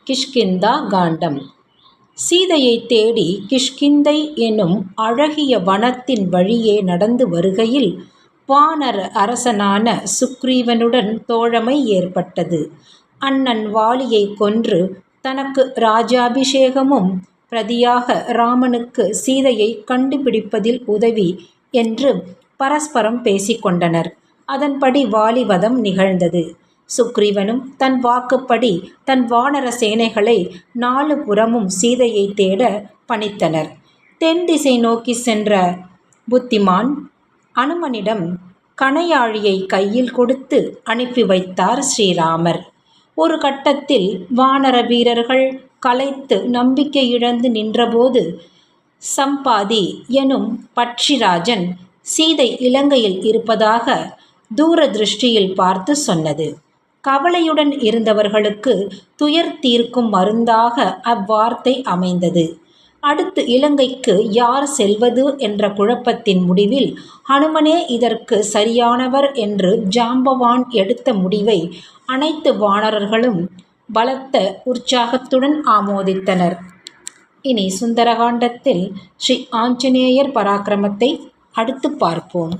கிஷ்கிந்தா காண்டம். சீதையை தேடி கிஷ்கிந்தை எனும் அழகிய வனத்தின் வழியே நடந்து வருகையில் வானர அரசனான சுக்ரீவனுடன் தோழமை ஏற்பட்டது. அண்ணன் வாலியை கொன்று தனக்கு ராஜாபிஷேகமும் பிரதியாக ராமனுக்கு சீதையை கண்டுபிடிப்பதில் உதவி என்று பரஸ்பரம் பேசிக்கொண்டனர். அதன்படி வாலிவதம் நிகழ்ந்தது. சுக்ரீவனும் தன் வாக்குப்படி தன் வானர சேனைகளை 4 புறமும் சீதையை தேட பணித்தனர். தென் திசை நோக்கி சென்ற புத்திமான் அனுமனிடம் கணையாழியை கையில் கொடுத்து அனுப்பி வைத்தார் ஸ்ரீராமர். ஒரு கட்டத்தில் வானர வீரர்கள் களைத்து நம்பிக்கை இழந்து நின்றபோது சம்பாதி எனும் பட்சிராஜன் சீதை இலங்கையில் இருப்பதாக தூர திருஷ்டியில் பார்த்து சொன்னது. கவலையுடன் இருந்தவர்களுக்கு துயர் தீர்க்கும் மருந்தாக அவ்வார்த்தை அமைந்தது. அடுத்து இலங்கைக்கு யார் செல்வது என்ற குழப்பத்தின் முடிவில் ஹனுமனே இதற்கு சரியானவர் என்று ஜாம்பவான் எடுத்த முடிவை அனைத்து வானரர்களும் பலத்த உற்சாகத்துடன் ஆமோதித்தனர். இனி சுந்தரகாண்டத்தில் ஸ்ரீ ஆஞ்சநேயர் பராக்கிரமத்தை அடுத்து பார்ப்போம்.